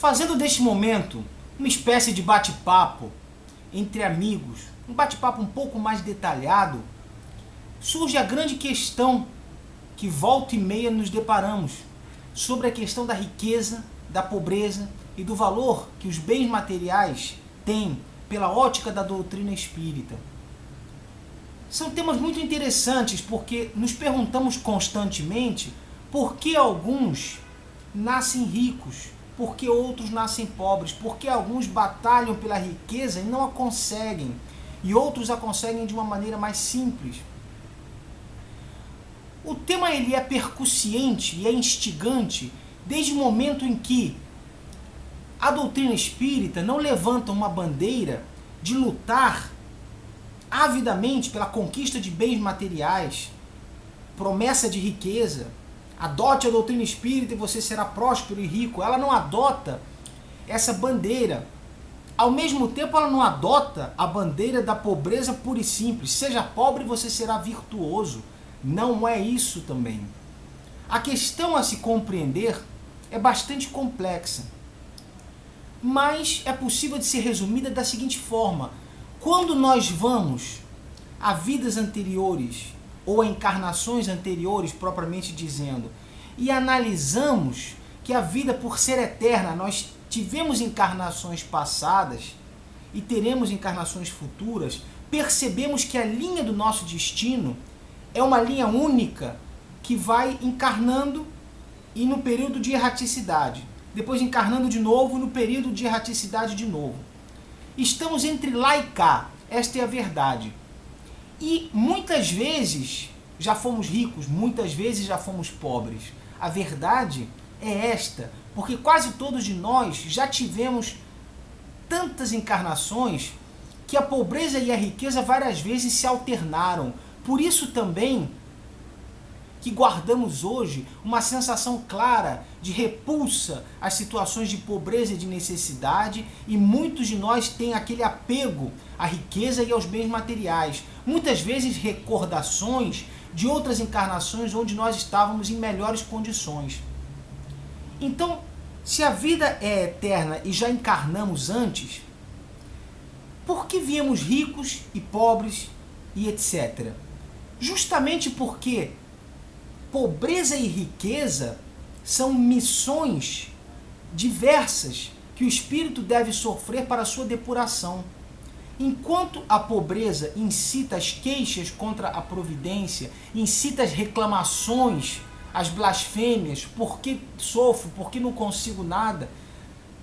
fazendo deste momento uma espécie de bate-papo entre amigos, um bate-papo um pouco mais detalhado, surge a grande questão que volta e meia nos deparamos sobre a questão da riqueza, da pobreza e do valor que os bens materiais têm pela ótica da doutrina espírita. São temas muito interessantes porque nos perguntamos constantemente por que alguns nascem ricos, por que outros nascem pobres, por que alguns batalham pela riqueza e não a conseguem, e outros a conseguem de uma maneira mais simples. O tema ele é percussiente e é instigante desde o momento em que a doutrina espírita não levanta uma bandeira de lutar avidamente pela conquista de bens materiais, promessa de riqueza. Adote a doutrina espírita e você será próspero e rico. Ela não adota essa bandeira. Ao mesmo tempo, ela não adota a bandeira da pobreza pura e simples. Seja pobre, você será virtuoso. Não é isso também. A questão a se compreender é bastante complexa, mas é possível de ser resumida da seguinte forma: quando nós vamos a vidas anteriores ou a encarnações anteriores, propriamente dizendo, e analisamos que a vida, por ser eterna, nós tivemos encarnações passadas e teremos encarnações futuras, percebemos que a linha do nosso destino é uma linha única que vai encarnando e no período de erraticidade, depois encarnando de novo no período de erraticidade de novo. Estamos entre lá e cá, esta é a verdade. E muitas vezes já fomos ricos, muitas vezes já fomos pobres. A verdade é esta, porque quase todos de nós já tivemos tantas encarnações que a pobreza e a riqueza várias vezes se alternaram. Por isso também que guardamos hoje uma sensação clara de repulsa às situações de pobreza e de necessidade, e muitos de nós têm aquele apego à riqueza e aos bens materiais. Muitas vezes recordações de outras encarnações onde nós estávamos em melhores condições. Então, se a vida é eterna e já encarnamos antes, por que viemos ricos e pobres e etc? Justamente porque pobreza e riqueza são missões diversas que o espírito deve sofrer para a sua depuração. Enquanto a pobreza incita as queixas contra a providência, incita as reclamações, as blasfêmias, por que sofro, por que não consigo nada,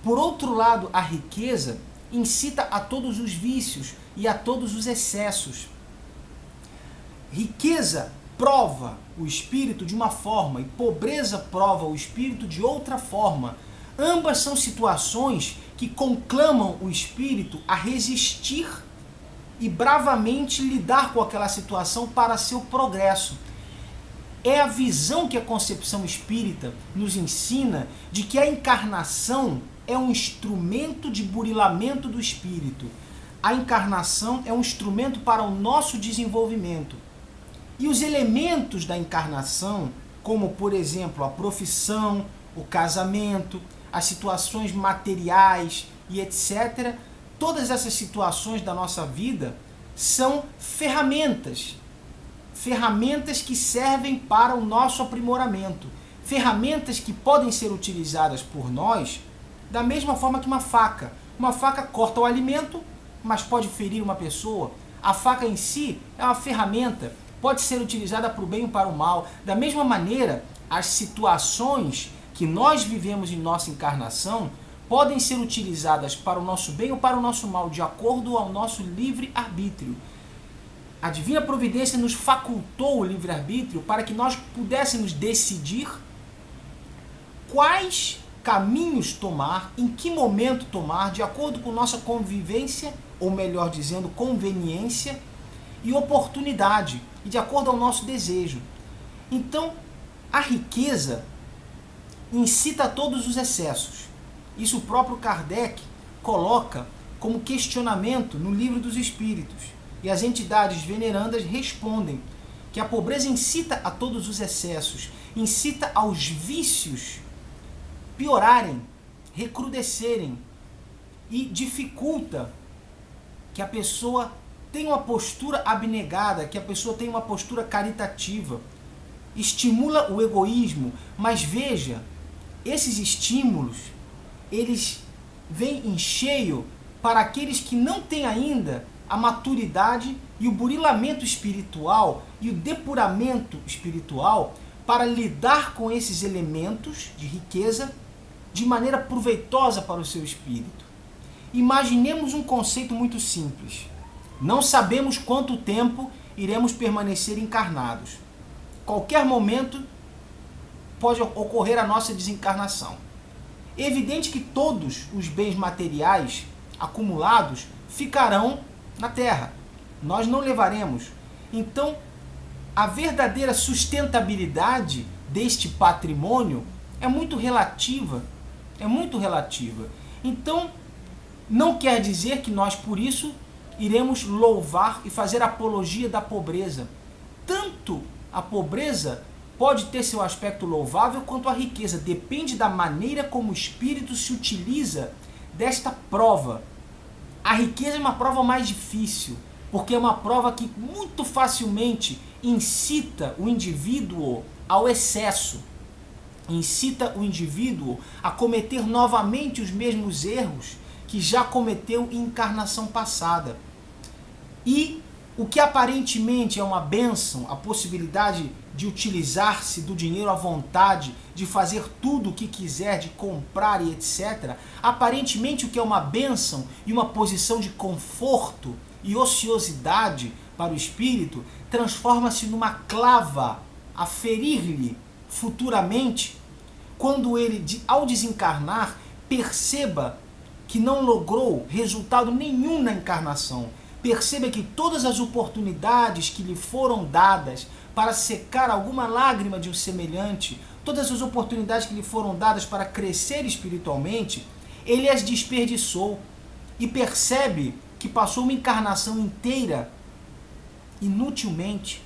por outro lado, a riqueza incita a todos os vícios e a todos os excessos. Riqueza prova o espírito de uma forma e pobreza prova o espírito de outra forma. Ambas são situações que conclamam o espírito a resistir e bravamente lidar com aquela situação para seu progresso. É a visão que a concepção espírita nos ensina de que a encarnação é um instrumento de burilamento do espírito. A encarnação é um instrumento para o nosso desenvolvimento. E os elementos da encarnação, como por exemplo a profissão, o casamento, as situações materiais e etc., todas essas situações da nossa vida são ferramentas que servem para o nosso aprimoramento, ferramentas que podem ser utilizadas por nós da mesma forma que uma faca. Uma faca corta o alimento, mas pode ferir uma pessoa. A faca em si é uma ferramenta, pode ser utilizada para o bem ou para o mal. Da mesma maneira, as situações que nós vivemos em nossa encarnação podem ser utilizadas para o nosso bem ou para o nosso mal, de acordo ao nosso livre-arbítrio. A Divina Providência nos facultou o livre-arbítrio para que nós pudéssemos decidir quais caminhos tomar, em que momento tomar, de acordo com nossa convivência, ou melhor dizendo, conveniência e oportunidade, e de acordo ao nosso desejo. Então, a riqueza incita a todos os excessos. Isso o próprio Kardec coloca como questionamento no Livro dos Espíritos. E as entidades venerandas respondem que a pobreza incita a todos os excessos, incita aos vícios piorarem, recrudescerem e dificulta que a pessoa tenha uma postura abnegada, que a pessoa tenha uma postura caritativa, estimula o egoísmo, mas veja, esses estímulos, eles vêm em cheio para aqueles que não têm ainda a maturidade e o burilamento espiritual e o depuramento espiritual para lidar com esses elementos de riqueza de maneira proveitosa para o seu espírito. Imaginemos um conceito muito simples. Não sabemos quanto tempo iremos permanecer encarnados. Qualquer momento pode ocorrer a nossa desencarnação. É evidente que todos os bens materiais acumulados ficarão na Terra. Nós não levaremos. Então, a verdadeira sustentabilidade deste patrimônio é muito relativa. É muito relativa. Então, não quer dizer que nós, por isso, iremos louvar e fazer apologia da pobreza. Tanto a pobreza pode ter seu aspecto louvável quanto a riqueza. Depende da maneira como o espírito se utiliza desta prova. A riqueza é uma prova mais difícil, porque é uma prova que muito facilmente incita o indivíduo ao excesso. Incita o indivíduo a cometer novamente os mesmos erros que já cometeu em encarnação passada. E o que aparentemente é uma bênção, a possibilidade de utilizar-se do dinheiro à vontade, de fazer tudo o que quiser, de comprar e etc., aparentemente o que é uma bênção e uma posição de conforto e ociosidade para o espírito, transforma-se numa clava a ferir-lhe futuramente, quando ele, ao desencarnar, perceba que não logrou resultado nenhum na encarnação. Perceba que todas as oportunidades que lhe foram dadas para secar alguma lágrima de um semelhante, todas as oportunidades que lhe foram dadas para crescer espiritualmente, ele as desperdiçou e percebe que passou uma encarnação inteira inutilmente,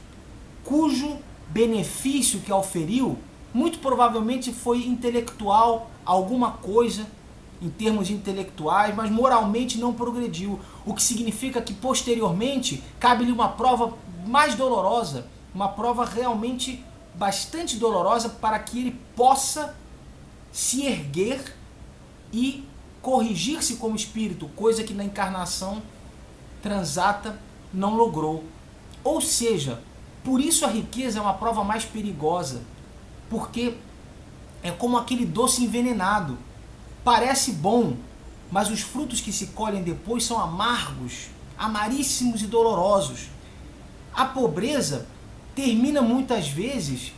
cujo benefício que auferiu muito provavelmente foi intelectual, alguma coisa em termos intelectuais, mas moralmente não progrediu, o que significa que posteriormente cabe-lhe uma prova mais dolorosa, uma prova realmente bastante dolorosa para que ele possa se erguer e corrigir-se como espírito, coisa que na encarnação transata não logrou. Ou seja, por isso a riqueza é uma prova mais perigosa, porque é como aquele doce envenenado. Parece bom, mas os frutos que se colhem depois são amargos, amaríssimos e dolorosos. A pobreza termina muitas vezes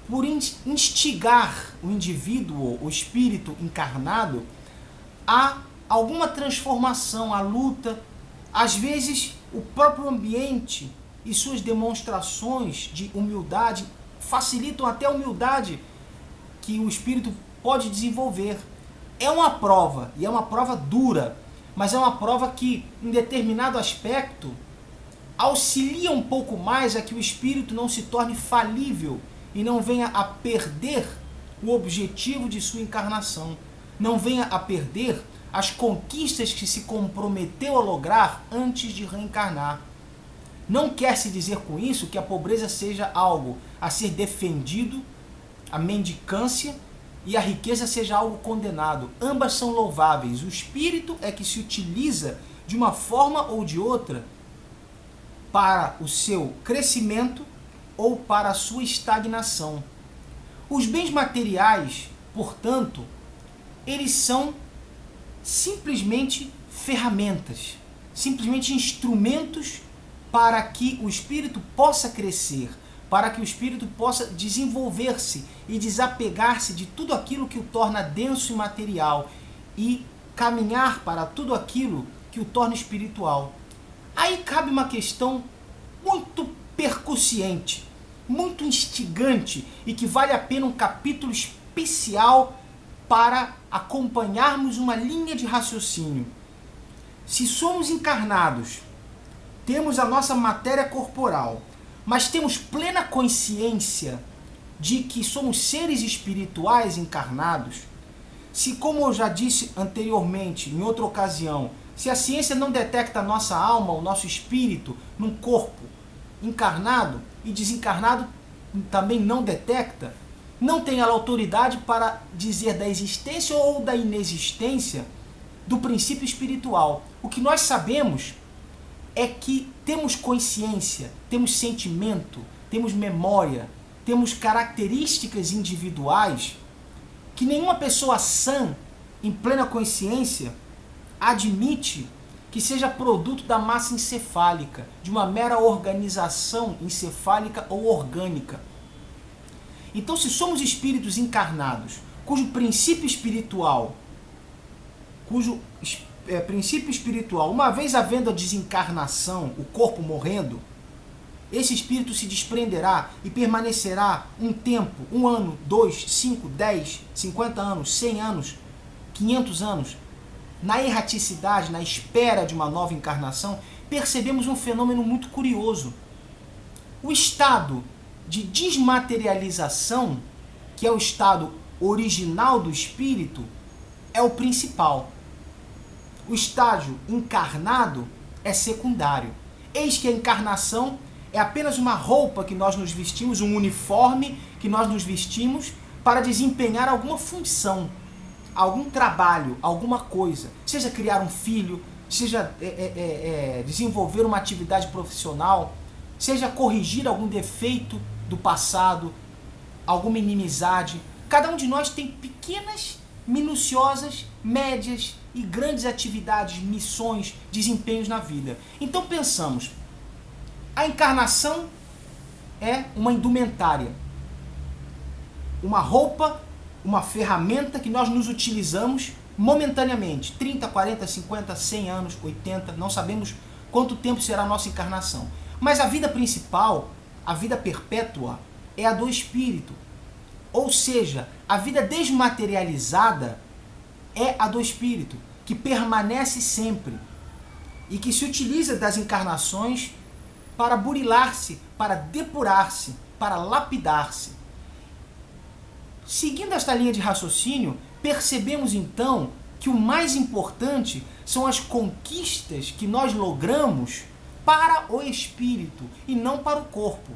por instigar o indivíduo, o espírito encarnado, a alguma transformação, a luta. Às vezes, o próprio ambiente e suas demonstrações de humildade facilitam até a humildade que o espírito pode desenvolver. É uma prova, e é uma prova dura, mas é uma prova que, em determinado aspecto, auxilia um pouco mais a que o espírito não se torne falível e não venha a perder o objetivo de sua encarnação, não venha a perder as conquistas que se comprometeu a lograr antes de reencarnar. Não quer se dizer com isso que a pobreza seja algo a ser defendido, a mendicância, e a riqueza seja algo condenado. Ambas são louváveis. O espírito é que se utiliza de uma forma ou de outra para o seu crescimento ou para a sua estagnação. Os bens materiais, portanto, eles são simplesmente ferramentas, simplesmente instrumentos para que o espírito possa crescer, para que o espírito possa desenvolver-se e desapegar-se de tudo aquilo que o torna denso e material e caminhar para tudo aquilo que o torna espiritual. Aí cabe uma questão muito percussiente, muito instigante e que vale a pena um capítulo especial para acompanharmos uma linha de raciocínio. Se somos encarnados, temos a nossa matéria corporal, mas temos plena consciência de que somos seres espirituais encarnados, Se, como eu já disse anteriormente, em outra ocasião, se a ciência não detecta a nossa alma, o nosso espírito, num corpo encarnado e desencarnado também não detecta, não tem ela autoridade para dizer da existência ou da inexistência do princípio espiritual. O que nós sabemos é que temos consciência, temos sentimento, temos memória, temos características individuais que nenhuma pessoa sã, em plena consciência, admite que seja produto da massa encefálica, de uma mera organização encefálica ou orgânica. Então, se somos espíritos encarnados, cujo princípio espiritual, uma vez havendo a desencarnação, o corpo morrendo, esse espírito se desprenderá e permanecerá um tempo, 1 ano, 2, 5, 10, 50 anos, 100 anos, 500 anos, na erraticidade, na espera de uma nova encarnação. Percebemos um fenômeno muito curioso. O estado de desmaterialização, que é o estado original do espírito, é o principal. O estágio encarnado é secundário. Eis que a encarnação é apenas uma roupa que nós nos vestimos, um uniforme que nós nos vestimos para desempenhar alguma função, algum trabalho, alguma coisa. Seja criar um filho, seja desenvolver uma atividade profissional, seja corrigir algum defeito do passado, alguma inimizade. Cada um de nós tem pequenas, minuciosas, médias e grandes atividades, missões, desempenhos na vida. Então pensamos, a encarnação é uma indumentária, uma roupa, uma ferramenta que nós nos utilizamos momentaneamente, 30, 40, 50, 100 anos, 80, não sabemos quanto tempo será a nossa encarnação. Mas a vida principal, a vida perpétua, é a do espírito. Ou seja, a vida desmaterializada é a do espírito, que permanece sempre e que se utiliza das encarnações para burilar-se, para depurar-se, para lapidar-se. Seguindo esta linha de raciocínio, percebemos então que o mais importante são as conquistas que nós logramos para o espírito e não para o corpo.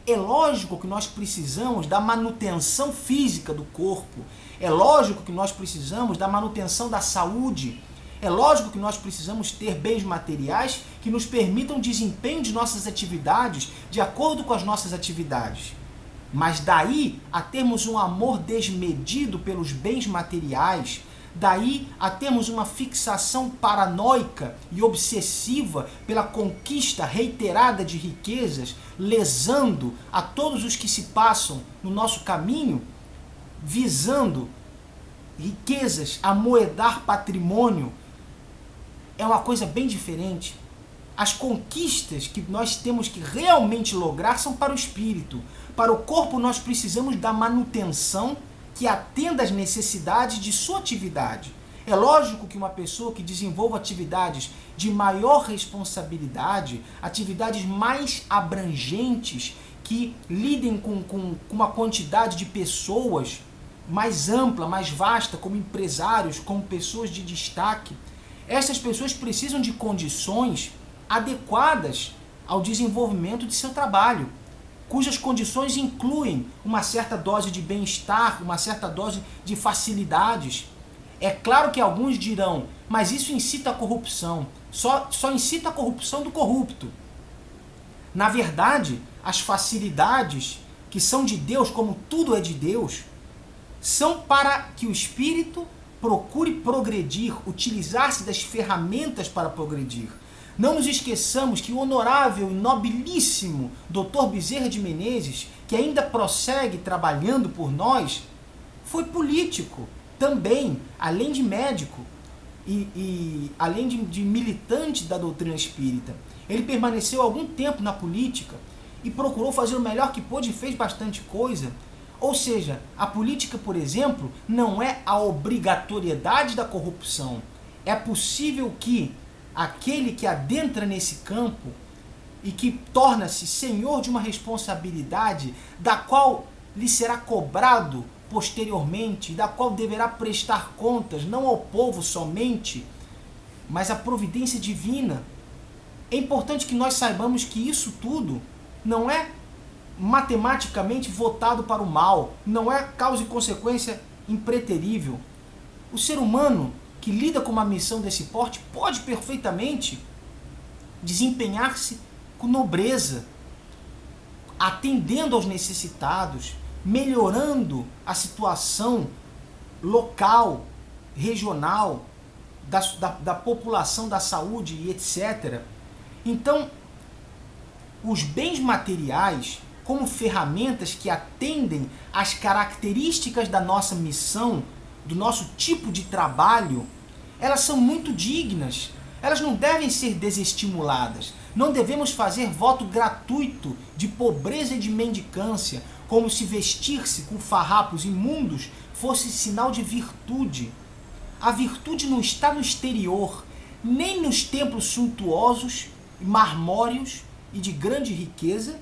É lógico que nós precisamos da manutenção física do corpo, é lógico que nós precisamos da manutenção da saúde, é lógico que nós precisamos ter bens materiais que nos permitam o desempenho de nossas atividades de acordo com as nossas atividades. Mas daí a termos um amor desmedido pelos bens materiais, daí a termos uma fixação paranoica e obsessiva pela conquista reiterada de riquezas, lesando a todos os que se passam no nosso caminho, visando riquezas, amoedar patrimônio, é uma coisa bem diferente. As conquistas que nós temos que realmente lograr são para o espírito. Para o corpo nós precisamos da manutenção que atenda às necessidades de sua atividade. É lógico que uma pessoa que desenvolva atividades de maior responsabilidade, atividades mais abrangentes, que lidem com uma quantidade de pessoas mais ampla, mais vasta, como empresários, como pessoas de destaque, essas pessoas precisam de condições adequadas ao desenvolvimento de seu trabalho, cujas condições incluem uma certa dose de bem-estar, uma certa dose de facilidades. É claro que alguns dirão, mas isso incita a corrupção, só incita a corrupção do corrupto. Na verdade, as facilidades que são de Deus, como tudo é de Deus, são para que o espírito procure progredir, utilizar-se das ferramentas para progredir. Não nos esqueçamos que o honorável e nobilíssimo Dr. Bezerra de Menezes, que ainda prossegue trabalhando por nós, foi político também, além de médico e além de militante da doutrina espírita. Ele permaneceu algum tempo na política e procurou fazer o melhor que pôde e fez bastante coisa. Ou seja, a política, por exemplo, não é a obrigatoriedade da corrupção. É possível que aquele que adentra nesse campo e que torna-se senhor de uma responsabilidade da qual lhe será cobrado posteriormente, da qual deverá prestar contas, não ao povo somente, mas à providência divina. É importante que nós saibamos que isso tudo não é matematicamente votado para o mal, não é causa e consequência impreterível. O ser humano que lida com uma missão desse porte pode perfeitamente desempenhar-se com nobreza, atendendo aos necessitados, melhorando a situação local, regional, da população, da saúde e etc. Então, os bens materiais, como ferramentas que atendem às características da nossa missão, do nosso tipo de trabalho, elas são muito dignas. Elas não devem ser desestimuladas. Não devemos fazer voto gratuito de pobreza e de mendicância, como se vestir-se com farrapos imundos fosse sinal de virtude. A virtude não está no exterior, nem nos templos suntuosos, marmóreos e de grande riqueza,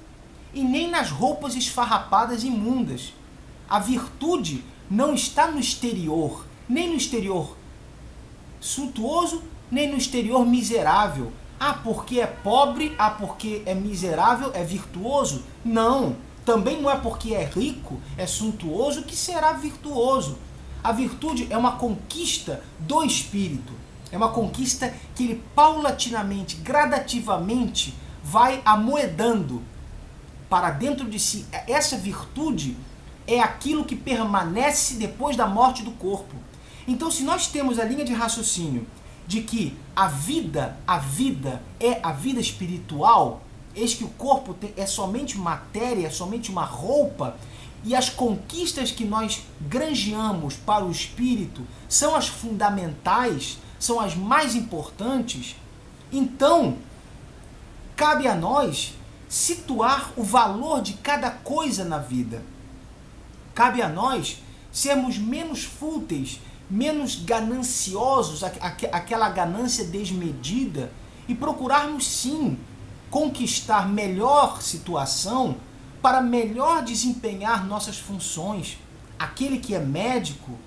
e nem nas roupas esfarrapadas e imundas. A virtude não está no exterior, nem no exterior suntuoso, nem no exterior miserável. Ah, porque é pobre, ah, porque é miserável, é virtuoso? Não. Também não é porque é rico, é suntuoso, que será virtuoso. A virtude é uma conquista do espírito. É uma conquista que ele paulatinamente, gradativamente, vai amoedando para dentro de si. Essa virtude é aquilo que permanece depois da morte do corpo. Então, se nós temos a linha de raciocínio de que a vida é a vida espiritual, eis que o corpo é somente matéria, é somente uma roupa, e as conquistas que nós granjeamos para o espírito são as fundamentais, são as mais importantes, então cabe a nós situar o valor de cada coisa na vida. Cabe a nós sermos menos fúteis, menos gananciosos, aquela ganância desmedida, e procurarmos sim conquistar melhor situação para melhor desempenhar nossas funções. Aquele que é médico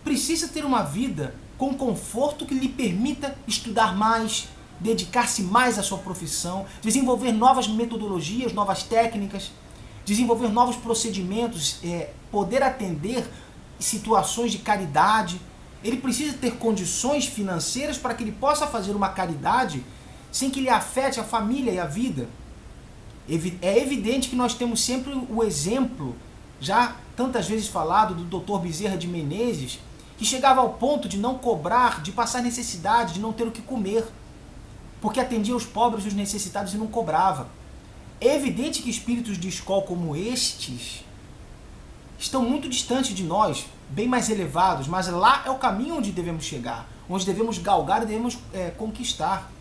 precisa ter uma vida com conforto que lhe permita estudar mais, dedicar-se mais à sua profissão, desenvolver novas metodologias, novas técnicas, desenvolver novos procedimentos, poder atender situações de caridade. Ele precisa ter condições financeiras para que ele possa fazer uma caridade sem que lhe afete a família e a vida. É evidente que nós temos sempre o exemplo, já tantas vezes falado, do Dr. Bezerra de Menezes, que chegava ao ponto de não cobrar, de passar necessidade, de não ter o que comer, porque atendia os pobres e os necessitados e não cobrava. É evidente que espíritos de escola como estes estão muito distantes de nós, bem mais elevados, mas lá é o caminho onde devemos chegar, onde devemos galgar e devemos conquistar.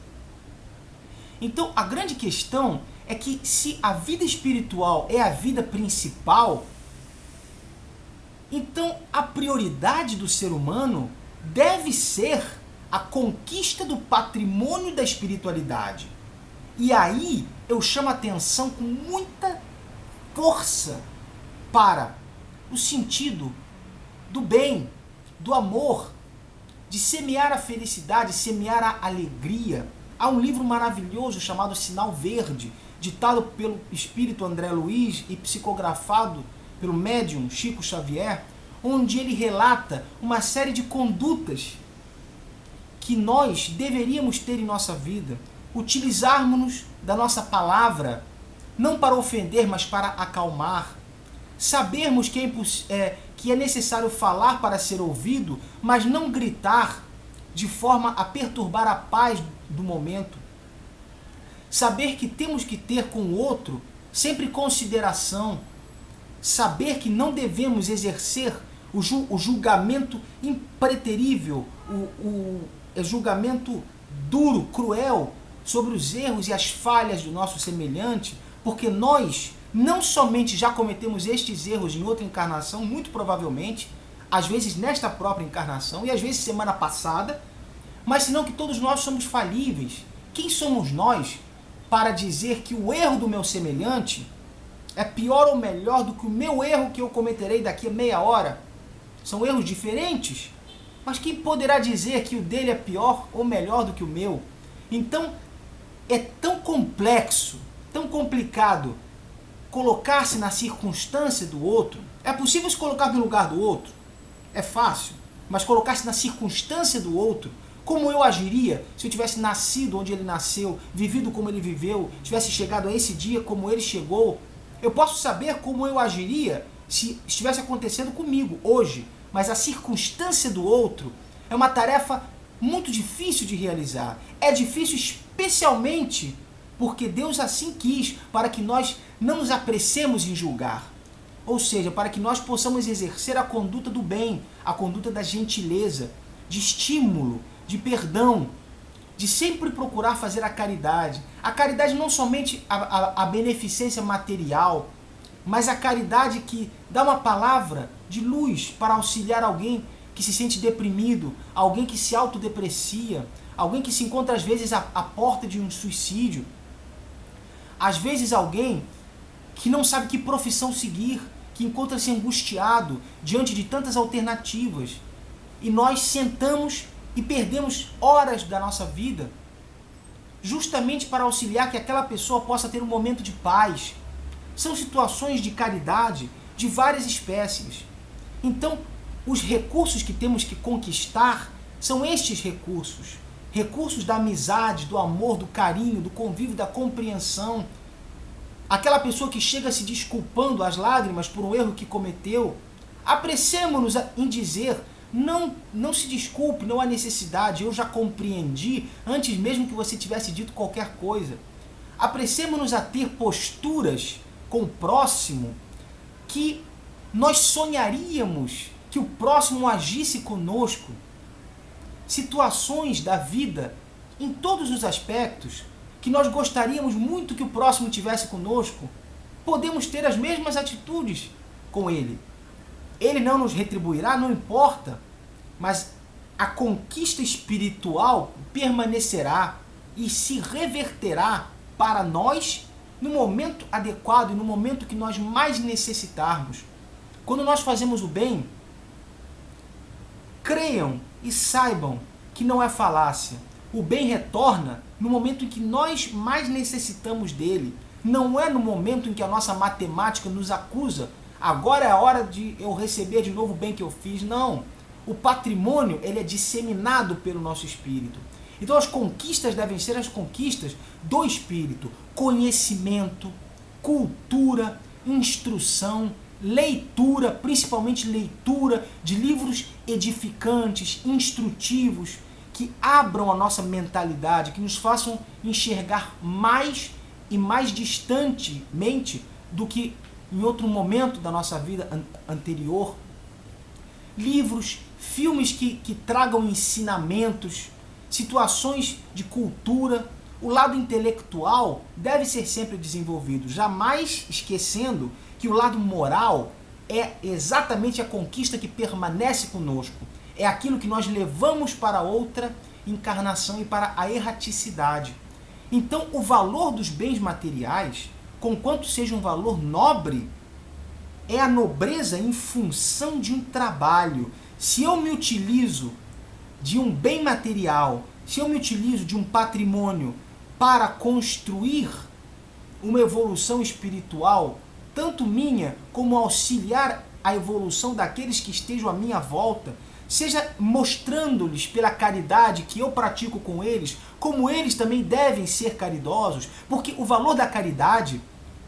Então, a grande questão é que se a vida espiritual é a vida principal, então a prioridade do ser humano deve ser a conquista do patrimônio da espiritualidade. E aí eu chamo a atenção com muita força para o sentido do bem, do amor, de semear a felicidade, semear a alegria. Há um livro maravilhoso chamado Sinal Verde, ditado pelo espírito André Luiz e psicografado pelo médium Chico Xavier, onde ele relata uma série de condutas que nós deveríamos ter em nossa vida, utilizarmos-nos da nossa palavra, não para ofender, mas para acalmar, sabermos que é necessário falar para ser ouvido, mas não gritar de forma a perturbar a paz do momento. Saber que temos que ter com o outro sempre consideração. Saber que não devemos exercer o julgamento impreterível, o julgamento duro, cruel, sobre os erros e as falhas do nosso semelhante, porque nós não somente já cometemos estes erros em outra encarnação, muito provavelmente, às vezes nesta própria encarnação, e às vezes semana passada, mas senão que todos nós somos falíveis. Quem somos nós para dizer que o erro do meu semelhante é pior ou melhor do que o meu erro que eu cometerei daqui a meia hora? São erros diferentes, mas quem poderá dizer que o dele é pior ou melhor do que o meu? Então, é tão complexo, tão complicado colocar-se na circunstância do outro. É possível se colocar no lugar do outro? É fácil. Mas colocar-se na circunstância do outro, como eu agiria se eu tivesse nascido onde ele nasceu, vivido como ele viveu, tivesse chegado a esse dia como ele chegou, eu posso saber como eu agiria se estivesse acontecendo comigo hoje, mas a circunstância do outro é uma tarefa muito difícil de realizar. É difícil especialmente porque Deus assim quis, para que nós não nos apressemos em julgar. Ou seja, para que nós possamos exercer a conduta do bem, a conduta da gentileza, de estímulo, de perdão, de sempre procurar fazer a caridade. A caridade não somente a beneficência material, mas a caridade que dá uma palavra de luz para auxiliar alguém que se sente deprimido, alguém que se autodeprecia, alguém que se encontra às vezes à porta de um suicídio, às vezes alguém que não sabe que profissão seguir, que encontra-se angustiado diante de tantas alternativas. E nós sentamos e perdemos horas da nossa vida justamente para auxiliar que aquela pessoa possa ter um momento de paz. São situações de caridade de várias espécies. Então, os recursos que temos que conquistar são estes recursos. Recursos da amizade, do amor, do carinho, do convívio, da compreensão. Aquela pessoa que chega se desculpando às lágrimas por um erro que cometeu, apressemo-nos em dizer, não se desculpe, não há necessidade, eu já compreendi antes mesmo que você tivesse dito qualquer coisa. Apressemo-nos a ter posturas com o próximo que nós sonharíamos que o próximo agisse conosco. Situações da vida, em todos os aspectos, que nós gostaríamos muito que o próximo tivesse conosco, podemos ter as mesmas atitudes com ele. Ele não nos retribuirá, não importa, mas a conquista espiritual permanecerá e se reverterá para nós no momento adequado e no momento que nós mais necessitarmos. Quando nós fazemos o bem, creiam e saibam que não é falácia. O bem retorna no momento em que nós mais necessitamos dele. Não é no momento em que a nossa matemática nos acusa. Agora é a hora de eu receber de novo o bem que eu fiz. Não. O patrimônio ele é disseminado pelo nosso espírito. Então as conquistas devem ser as conquistas do espírito. Conhecimento, cultura, instrução, leitura, principalmente leitura de livros edificantes, instrutivos, que abram a nossa mentalidade, que nos façam enxergar mais e mais distantemente do que em outro momento da nossa vida anterior. Livros, filmes que tragam ensinamentos, situações de cultura. O lado intelectual deve ser sempre desenvolvido, jamais esquecendo que o lado moral é exatamente a conquista que permanece conosco. É aquilo que nós levamos para outra encarnação e para a erraticidade. Então, o valor dos bens materiais, conquanto seja um valor nobre, é a nobreza em função de um trabalho. Se eu me utilizo de um bem material, se eu me utilizo de um patrimônio para construir uma evolução espiritual, tanto minha como auxiliar a evolução daqueles que estejam à minha volta, seja mostrando-lhes pela caridade que eu pratico com eles, como eles também devem ser caridosos, porque o valor da caridade,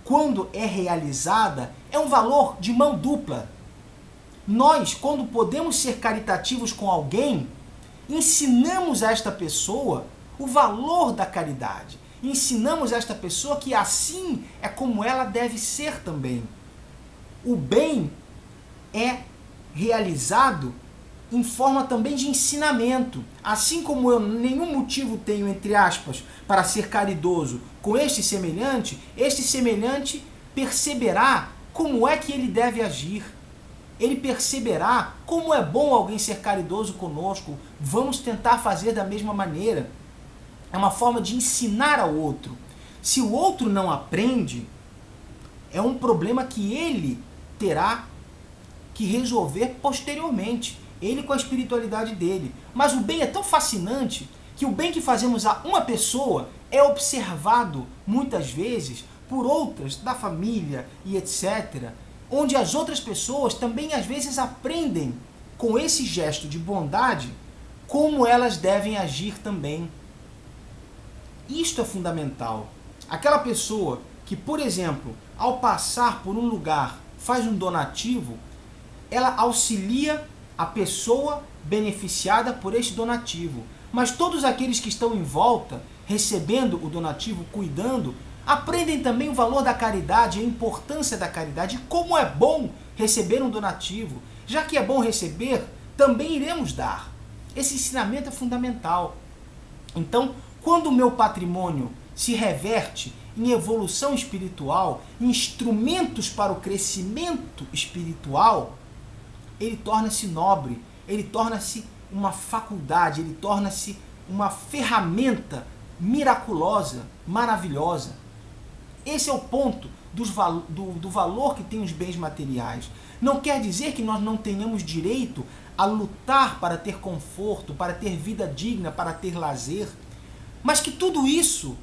quando é realizada, é um valor de mão dupla. Nós, quando podemos ser caritativos com alguém, ensinamos a esta pessoa o valor da caridade. Ensinamos a esta pessoa que assim é como ela deve ser também. O bem é realizado em forma também de ensinamento. Assim como eu nenhum motivo tenho, entre aspas, para ser caridoso com este semelhante perceberá como é que ele deve agir. Ele perceberá como é bom alguém ser caridoso conosco. Vamos tentar fazer da mesma maneira. É uma forma de ensinar ao outro. Se o outro não aprende, É um problema que ele terá que resolver posteriormente, ele com a espiritualidade dele. Mas o bem é tão fascinante que o bem que fazemos a uma pessoa é observado muitas vezes por outras da família e etc., onde as outras pessoas também às vezes aprendem com esse gesto de bondade como elas devem agir também. Isto é fundamental. Aquela pessoa que, por exemplo, ao passar por um lugar faz um donativo, ela auxilia a pessoa beneficiada por este donativo. Mas todos aqueles que estão em volta, recebendo o donativo, cuidando, aprendem também o valor da caridade, a importância da caridade e como é bom receber um donativo. Já que é bom receber, também iremos dar. Esse ensinamento é fundamental. Então, quando o meu patrimônio se reverte em evolução espiritual, em instrumentos para o crescimento espiritual, ele torna-se nobre, ele torna-se uma faculdade, ele torna-se uma ferramenta miraculosa, maravilhosa. Esse é o ponto do valor que tem os bens materiais. Não quer dizer que nós não tenhamos direito a lutar para ter conforto, para ter vida digna, para ter lazer, mas que tudo isso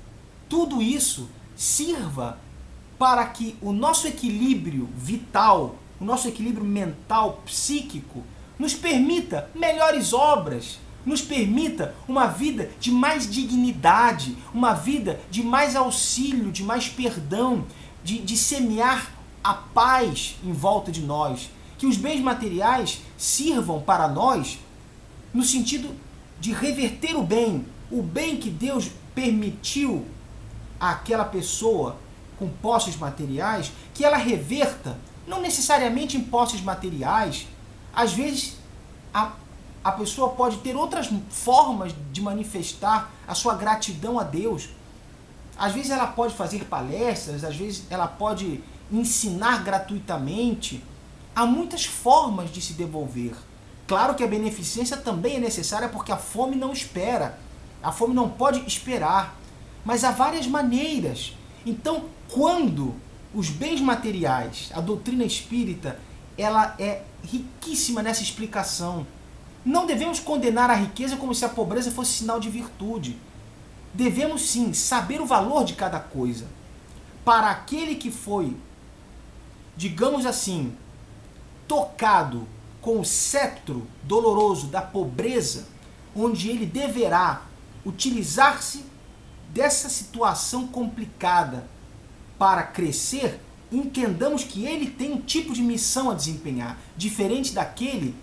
sirva para que o nosso equilíbrio vital, o nosso equilíbrio mental, psíquico, nos permita melhores obras, nos permita uma vida de mais dignidade, uma vida de mais auxílio, de mais perdão, de semear a paz em volta de nós. Que os bens materiais sirvam para nós no sentido de reverter o bem que Deus permitiu àquela pessoa com posses materiais, que ela reverta, não necessariamente em posses materiais. Às vezes a pessoa pode ter outras formas de manifestar a sua gratidão a Deus. Às vezes ela pode fazer palestras, às vezes ela pode ensinar gratuitamente. Há muitas formas de se devolver. Claro que a beneficência também é necessária porque a fome não espera. A fome não pode esperar. Mas há várias maneiras. Então, quando os bens materiais, a doutrina espírita, ela é riquíssima nessa explicação. Não devemos condenar a riqueza como se a pobreza fosse sinal de virtude. Devemos sim saber o valor de cada coisa. Para aquele que foi, digamos assim, tocado com o cetro doloroso da pobreza, onde ele deverá utilizar-se dessa situação complicada para crescer, entendamos que ele tem um tipo de missão a desempenhar, diferente daquele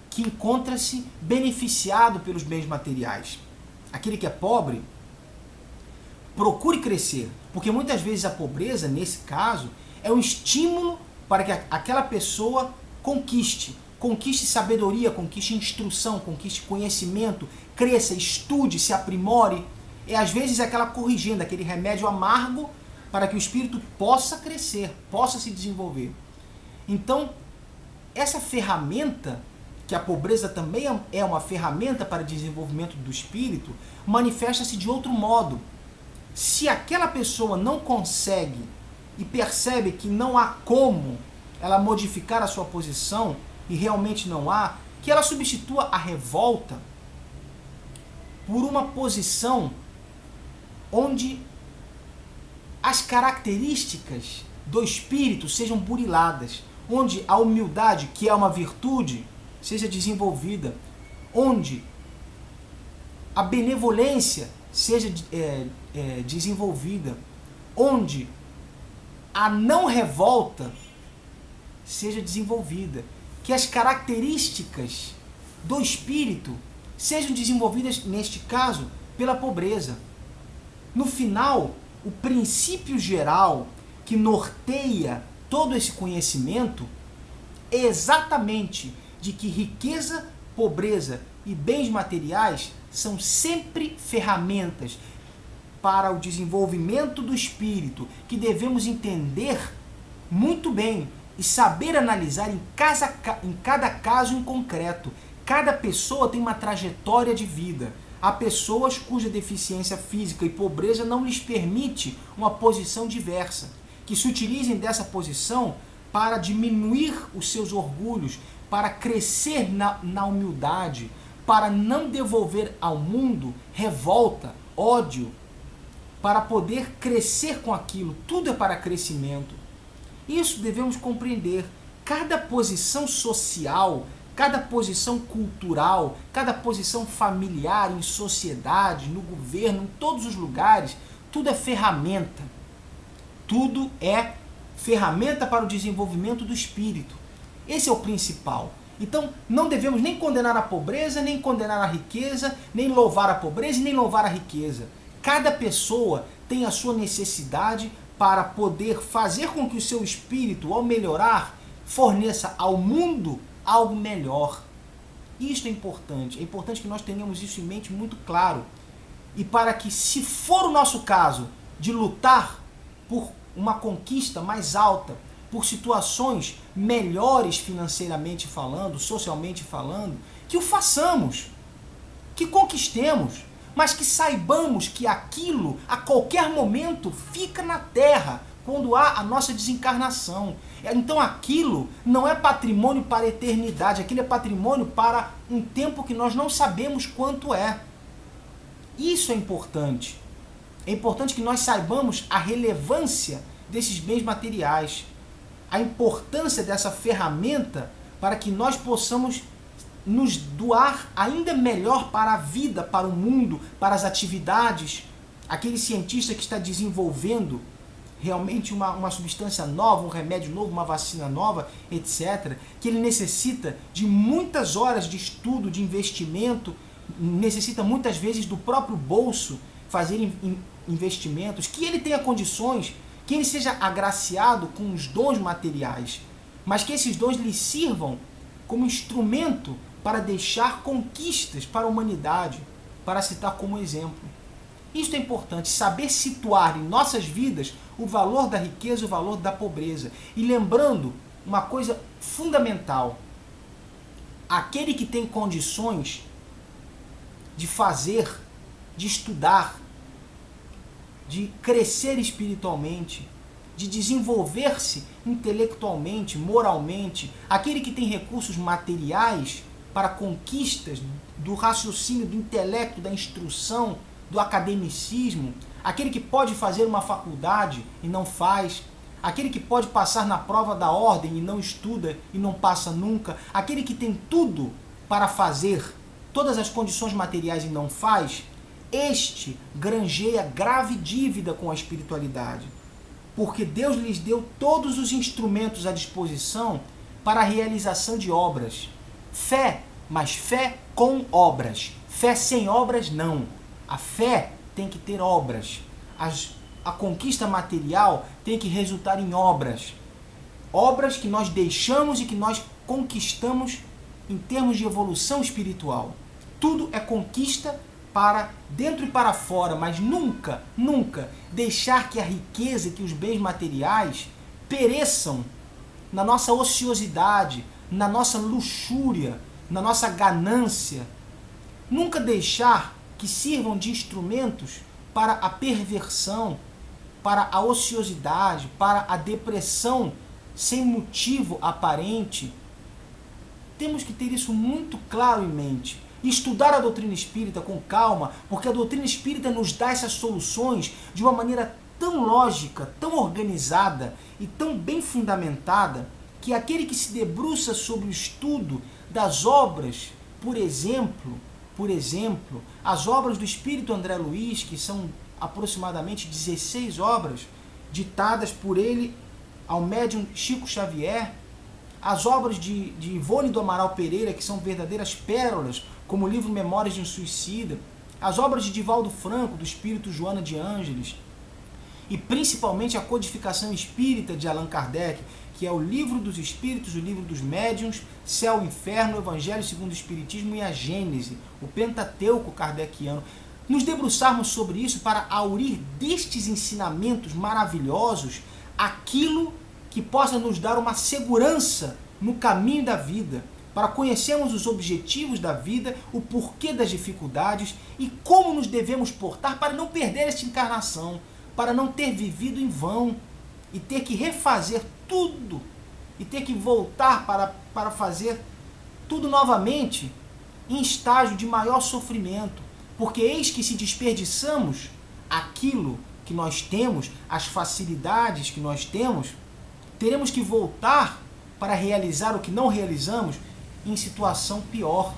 que encontra-se beneficiado pelos bens materiais. Aquele que é pobre, procure crescer, porque muitas vezes a pobreza, nesse caso, é um estímulo para que aquela pessoa conquiste sabedoria, conquiste instrução, conquiste conhecimento, cresça, estude, se aprimore. É às vezes aquela corrigenda, aquele remédio amargo para que o espírito possa crescer, possa se desenvolver. Então, essa ferramenta, que a pobreza também é uma ferramenta para o desenvolvimento do espírito, manifesta-se de outro modo. Se aquela pessoa não consegue e percebe que não há como ela modificar a sua posição, e realmente não há, que ela substitua a revolta por uma posição onde as características do espírito sejam buriladas, onde a humildade, que é uma virtude, seja desenvolvida, onde a benevolência seja desenvolvida, onde a não revolta seja desenvolvida, que as características do espírito sejam desenvolvidas, neste caso, pela pobreza. No final, o princípio geral que norteia todo esse conhecimento é exatamente de que riqueza, pobreza e bens materiais são sempre ferramentas para o desenvolvimento do espírito, que devemos entender muito bem e saber analisar em cada caso em concreto. Cada pessoa tem uma trajetória de vida. Há pessoas cuja deficiência física e pobreza não lhes permite uma posição diversa. que se utilizem dessa posição para diminuir os seus orgulhos, para crescer na humildade, para não devolver ao mundo revolta, ódio, para poder crescer com aquilo. Tudo é para crescimento. Isso devemos compreender. Cada posição social, cada posição cultural, cada posição familiar, em sociedade, no governo, em todos os lugares, tudo é ferramenta. Tudo é ferramenta para o desenvolvimento do espírito. Esse é o principal. Então, não devemos nem condenar a pobreza, nem condenar a riqueza, nem louvar a pobreza e nem louvar a riqueza. Cada pessoa tem a sua necessidade para poder fazer com que o seu espírito, ao melhorar, forneça ao mundo algo melhor. Isto é importante. É importante que nós tenhamos isso em mente muito claro. E para que, se for o nosso caso, de lutar por uma conquista mais alta, por situações melhores financeiramente falando, socialmente falando, que o façamos, que conquistemos, mas que saibamos que aquilo, a qualquer momento, fica na terra, quando há a nossa desencarnação. Então aquilo não é patrimônio para a eternidade, aquilo é patrimônio para um tempo que nós não sabemos quanto é. Isso é importante. É importante que nós saibamos a relevância desses bens materiais, a importância dessa ferramenta para que nós possamos nos doar ainda melhor para a vida, para o mundo, para as atividades. Aquele cientista que está desenvolvendo realmente uma substância nova, um remédio novo, uma vacina nova, etc., que ele necessita de muitas horas de estudo, de investimento, necessita muitas vezes do próprio bolso fazer investimentos, que ele tenha condições, que ele seja agraciado com os dons materiais, mas que esses dons lhe sirvam como instrumento para deixar conquistas para a humanidade, para citar como exemplo. Isto é importante, saber situar em nossas vidas o valor da riqueza e o valor da pobreza. E lembrando uma coisa fundamental, aquele que tem condições de fazer, de estudar, de crescer espiritualmente, de desenvolver-se intelectualmente, moralmente, aquele que tem recursos materiais para conquistas do raciocínio, do intelecto, da instrução, do academicismo, aquele que pode fazer uma faculdade e não faz, aquele que pode passar na prova da ordem e não estuda e não passa nunca, aquele que tem tudo para fazer, todas as condições materiais e não faz, este granjeia grave dívida com a espiritualidade, porque Deus lhes deu todos os instrumentos à disposição para a realização de obras. Fé, mas fé com obras. Fé sem obras, não. A fé tem que ter obras. A conquista material tem que resultar em obras. Obras que nós deixamos e que nós conquistamos em termos de evolução espiritual. Tudo é conquista para dentro e para fora, mas nunca, nunca deixar que a riqueza, que os bens materiais pereçam na nossa ociosidade, na nossa luxúria, na nossa ganância. Nunca deixar que sirvam de instrumentos para a perversão, para a ociosidade, para a depressão sem motivo aparente. Temos que ter isso muito claro em mente. Estudar a doutrina espírita com calma, porque a doutrina espírita nos dá essas soluções de uma maneira tão lógica, tão organizada e tão bem fundamentada, que aquele que se debruça sobre o estudo das obras, por exemplo, as obras do Espírito André Luiz, que são aproximadamente 16 obras, ditadas por ele ao médium Chico Xavier, as obras de Ivone do Amaral Pereira, que são verdadeiras pérolas, como o livro Memórias de um Suicida, as obras de Divaldo Franco, do Espírito Joana de Ângeles, e principalmente a Codificação Espírita de Allan Kardec, que é o Livro dos Espíritos, o Livro dos Médiuns, Céu e Inferno, o Evangelho segundo o Espiritismo e a Gênese, o Pentateuco kardeciano. Nos debruçarmos sobre isso para aurir destes ensinamentos maravilhosos aquilo que possa nos dar uma segurança no caminho da vida, para conhecermos os objetivos da vida, o porquê das dificuldades e como nos devemos portar para não perder esta encarnação, para não ter vivido em vão. e ter que refazer tudo, e ter que voltar para fazer tudo novamente, em estágio de maior sofrimento, porque eis que se desperdiçamos aquilo que nós temos, as facilidades que nós temos, teremos que voltar para realizar o que não realizamos em situação pior,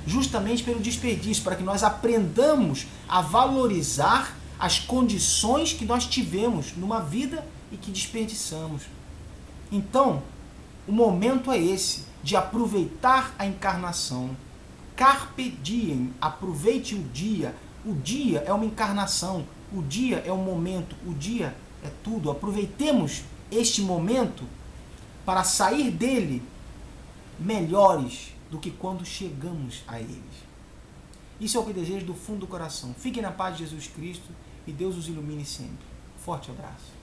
justamente pelo desperdício, para que nós aprendamos a valorizar as condições que nós tivemos numa vida e que desperdiçamos. Então, o momento é esse, de aproveitar a encarnação. Carpe diem, aproveite o dia. O dia é uma encarnação, o dia é um momento, o dia é tudo. Aproveitemos este momento para sair dele melhores do que quando chegamos a eles. Isso é o que desejo do fundo do coração. Fiquem na paz de Jesus Cristo e Deus os ilumine sempre. Forte abraço.